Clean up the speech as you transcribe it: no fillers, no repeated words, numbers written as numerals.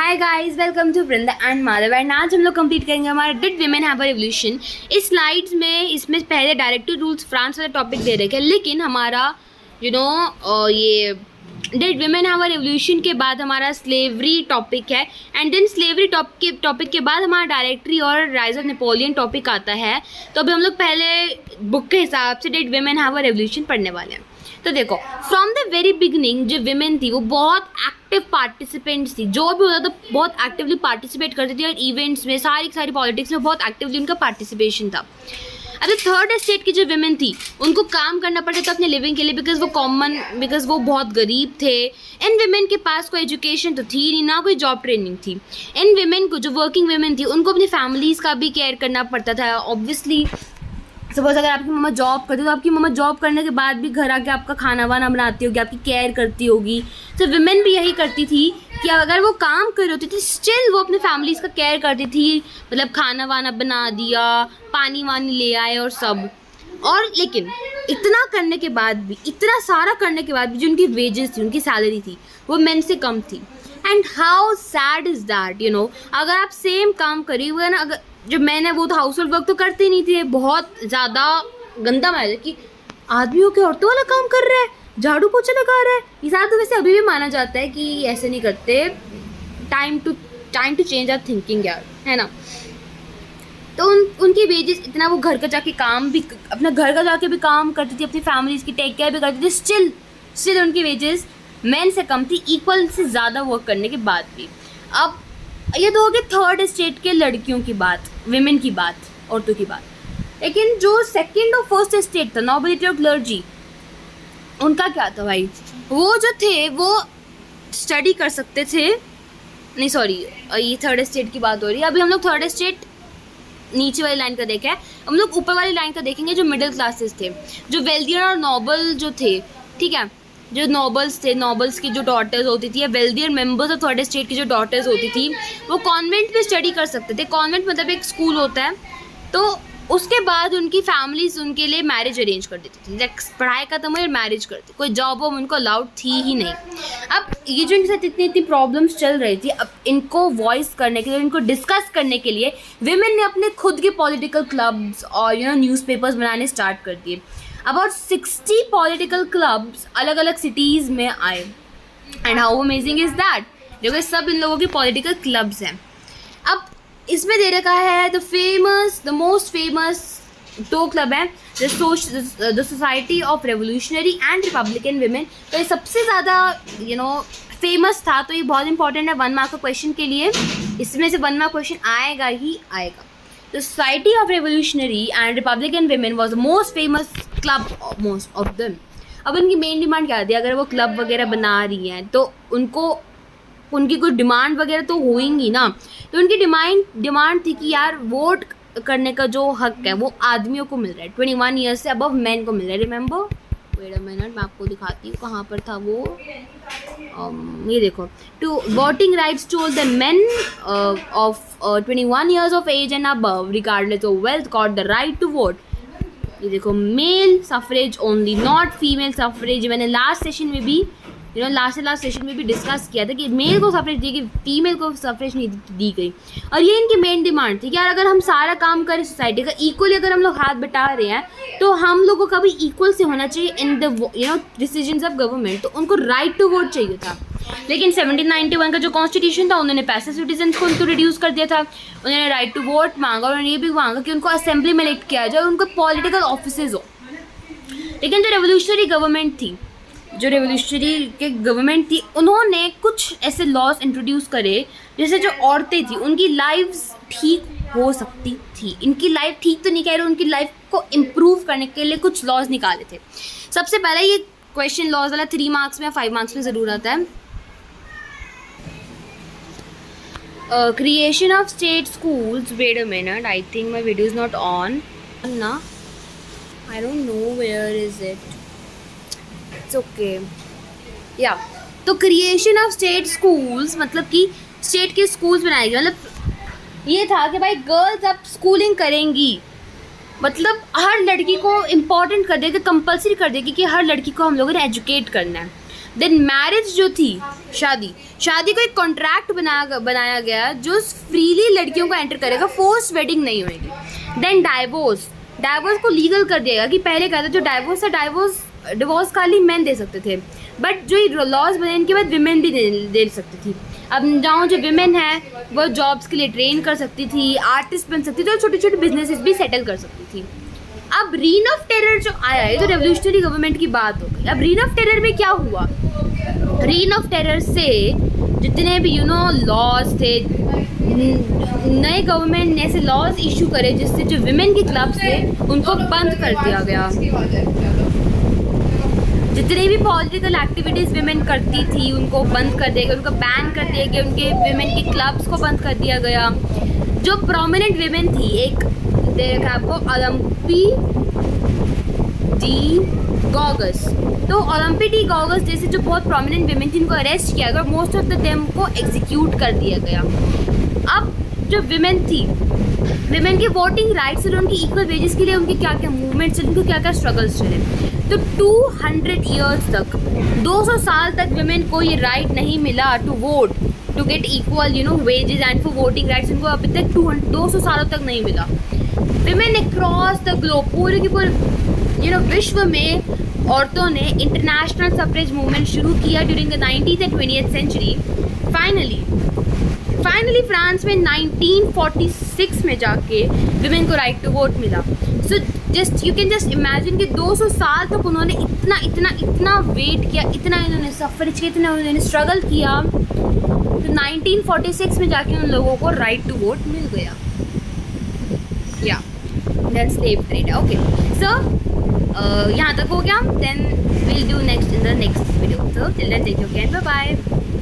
Hi guys, welcome to Vrinda and Madhav. And आज हम लोग कंप्लीट करेंगे हमारा did women have a revolution. इस स्लाइड्स में इसमें पहले डायरेक्टिव रूल्स फ्रांस वाला टॉपिक दे रखे हैं, लेकिन हमारा ये did women have a revolution के बाद हमारा स्लेवरी टॉपिक है। एंड देन स्लेवरी टॉपिक के बाद हमारा डायरेक्टरी और राइज ऑफ नेपोलियन टॉपिक आता है। तो अभी हम लोग पहले बुक के हिसाब से did women have a revolution पढ़ने वाले हैं। तो देखो, फ्रॉम द वेरी बिगनिंग जो विमेन थी वो बहुत एक्टिव पार्टिसिपेंट्स थी। जो भी होता था बहुत एक्टिवली पार्टिसिपेट करती थी और इवेंट्स में सारी पॉलिटिक्स में बहुत एक्टिवली उनका पार्टिसिपेशन था। अब थर्ड स्टेट की जो विमेन थी उनको काम करना पड़ता था अपने लिविंग के लिए, बिकॉज वो बहुत गरीब थे। इन विमेन के पास कोई एजुकेशन तो थी नहीं, ना कोई जॉब ट्रेनिंग थी। इन विमेन को, जो वर्किंग विमेन थी, उनको अपनी फैमिलीज़ का भी केयर करना पड़ता था। ऑब्वियसली सपोज अगर आपकी मम्मा जॉब करती है तो आपकी मम्मा जॉब करने के बाद भी घर आके आपका खाना वाना बनाती होगी, आपकी केयर करती होगी। तो विमेन भी यही करती थी कि अगर वो काम कर रही होती थी स्टिल वो अपने फैमिलीज़ का केयर करती थी। मतलब खाना वाना बना दिया, पानी वानी ले आए और सब। और लेकिन इतना करने के बाद भी, इतना सारा करने के बाद भी जो उनकी वेजेस थी, उनकी सैलरी थी, वो मेन से कम थी। And how sad is that, अगर आप सेम काम करी हुए ना, अगर जो मैंने वो तो हाउस होल्ड वर्क तो करते नहीं थे, बहुत ज़्यादा गंदा माना है कि आदमियों के औरतों वाला काम कर रहा है, झाड़ू पोछा लगा रहा है। ये सारा तो वैसे अभी भी माना जाता है कि ऐसे नहीं करते। Time to change our thinking यार, है ना। तो उनकी वेजेस इतना, वो घर का जाके काम भी, अपना घर का जाके भी काम करती थी, अपनी फैमिलीज़ की टेक केयर भी करती थी। स्टिल उनकी वेजेस मेन से कम थी, इक्वल से ज़्यादा वर्क करने के बाद भी। अब ये तो हो गई थर्ड स्टेट के लड़कियों की बात, विमेन की बात, औरतों की बात। लेकिन जो सेकंड और फर्स्ट स्टेट था, नोबिलिटी और क्लर्जी, उनका क्या था भाई? वो जो थे वो स्टडी कर सकते थे। नहीं सॉरी, ये थर्ड स्टेट की बात हो रही है। अभी हम लोग थर्ड स्टेट नीचे वाली लाइन का देखा है, हम लोग ऊपर वाली लाइन का देखेंगे। जो मिडिल क्लासेस थे, जो वेल्दियर और नोबल जो थे, ठीक है, जो नोबल्स थे, नोबल्स की जो डॉटर्स होती थी, या wealthier members of third state की जो डॉटर्स होती थी, वो कॉन्वेंट में स्टडी कर सकते थे। कॉन्वेंट मतलब एक स्कूल होता है। तो उसके बाद उनकी फैमिलीज उनके लिए मैरिज अरेंज कर देती थी। लाइक पढ़ाई खत्म हुई और मैरिज करती, कोई जॉब वॉब उनको अलाउड थी ही नहीं। अब ये जो इनके साथ इतनी प्रॉब्लम्स चल रही थी, अब इनको वॉइस करने के लिए, इनको डिस्कस करने के लिए विमेन ने अपने खुद के पॉलिटिकल क्लब्स और न्यूज़पेपर्स बनाने स्टार्ट कर दिए। अबाउट 60 पॉलिटिकल क्लब्स अलग अलग सिटीज़ में आए। And how amazing is that, देखो सब इन लोगों के पॉलिटिकल क्लब्स हैं। अब इसमें दे रखा है द मोस्ट फेमस दो क्लब हैं, the society of revolutionary and Republican women. तो ये सबसे ज़्यादा फेमस था, तो ये बहुत इंपॉर्टेंट है 1 मार्क का क्वेश्चन के लिए। इसमें से 1 मार्क क्वेश्चन आएगा ही आएगा। The Society of Revolutionary and Republican Women was the most famous club of most of them. अब उनकी मेन डिमांड क्या थी? अगर वो क्लब वगैरह बना रही हैं तो उनकी कोई डिमांड वगैरह तो होएंगी ना। तो उनकी डिमांड थी कि यार वोट करने का जो हक है वो आदमियों को मिल रहा है, 21 ईयर्स से अबव मैन को मिल रहा है। रिमेंबर, वेट अ मिनट, मैं आपको दिखाती हूँ कहाँ पर था वो। ये देखो, to voting rights to all the men of 21 years of age and above regardless of wealth got the right to vote. ये देखो, male suffrage only, not female suffrage. मैंने लास्ट सेशन में भी लास्ट सेशन में भी discuss किया था कि मेल को सफरेज दी गई, फीमेल को सफरेज नहीं दी गई। और ये इनकी मेन डिमांड थी कि यार अगर हम सारा काम करें सोसाइटी का इक्वली, अगर हम लोग हाथ बटा रहे हैं तो हम लोगों का भी इक्वल से होना चाहिए in the decisions of government. तो उनको राइट टू वोट चाहिए था। लेकिन 1791 का जो कॉन्स्टिट्यूशन था, उन्होंने पैसिव सिटीजन्स को उनको रिड्यूस कर दिया था। उन्होंने राइट टू वोट मांगा और उन्होंने ये भी मांगा कि उनको असेंबली में इलेक्ट किया जाए और उनको पॉलिटिकल ऑफिसेज हो। लेकिन जो रेवोल्यूशनरी गवर्नमेंट थी, उन्होंने कुछ ऐसे लॉज इंट्रोड्यूस करे जैसे जो औरतें थी उनकी लाइफ्स ठीक हो सकती थी। इनकी लाइफ ठीक तो नहीं कह रहे, उनकी लाइफ को इम्प्रूव करने के लिए कुछ लॉज निकाले थे। सबसे पहला ये क्वेश्चन लॉज वाला 3 मार्क्स में या 5 मार्क्स में ज़रूर आता है। Creation of state schools. Wait a minute, I think my video is not on ना, I don't know where is it, it's okay या। तो क्रिएशन ऑफ स्टेट स्कूल्स मतलब कि स्टेट के स्कूल्स बनाए गए। मतलब ये था कि भाई गर्ल्स अब स्कूलिंग करेंगी, मतलब हर लड़की को इम्पॉर्टेंट कर देगी, कंपलसरी कर देगी कि हर लड़की को हम लोगों ने एजुकेट करना है। देन मैरिज जो थी, शादी को एक कॉन्ट्रैक्ट बनाया गया जो फ्रीली लड़कियों को एंटर करेगा, फोर्स वेडिंग नहीं होगी। देन डाइवोर्स को लीगल कर दिया गया कि पहले क्या था, जो डाइवोर्स था, डिवोर्स खाली मेन दे सकते थे, बट जो लॉज बने इनके बाद विमेन भी दे सकती थी। अब जहाँ जो विमेन है वो जॉब्स के लिए ट्रेन कर सकती थी, आर्टिस्ट बन सकती थी और छोटे छोटे बिजनेसेस भी सेटल कर सकती थी। अब रीन ऑफ टेरर जो आया है, तो रेवोल्यूशनरी गवर्नमेंट की बात हो गई। अब रीन ऑफ टेरर में क्या हुआ, रीन ऑफ टेरर से जितने भी लॉज थे, नए गवर्नमेंट ने ऐसे लॉज इशू करे जिससे जो विमेन के क्लब्स थे उनको बंद कर दिया गया। जितने भी पॉलिटिकल एक्टिविटीज़ विमेन करती थी उनको बंद कर दिया गया, उनको बैन कर दिया गया, उनके विमेन के क्लब्स को बंद कर दिया गया। जो प्रोमिनेंट विमेन थी, एक देखा आपको ओलंपी डी गॉगस, तो ओलंपी डी गॉगस जैसे जो बहुत प्रोमिनेंट विमेन थी उनको अरेस्ट किया गया, मोस्ट ऑफ द देम को एग्जीक्यूट कर दिया गया। अब जो विमेन थी, विमेन के वोटिंग राइट्स और उनकी इक्वल वेजेस के लिए उनके क्या क्या मूवमेंट्स चले, उनको क्या क्या स्ट्रगल्स चले, तो 200 ईयर्स तक, 200 साल तक विमेन को ये राइट नहीं मिला to vote, to get equal wages and for voting rights, उनको अभी तक 200 सालों तक नहीं मिला। विमेन अक्रॉस द ग्लोब, पूरे के पूरे विश्व में औरतों ने इंटरनेशनल सफ्रेज मूवमेंट शुरू किया during the 19th and 20th century. Finally France में 1946 में जाके विमेन को राइट टू वोट मिला। So just you can just imagine कि 200 साल तक उन्होंने इतना वेट किया, इतना इन्होंने सफरेज किया, इतना उन्होंने स्ट्रगल किया, तो 1946 में जाके उन लोगों को राइट टू वोट मिल गया। या that slave trade. Okay, so यहाँ तक हो गया। Then we'll do next in the next video. So till then, take care, bye bye.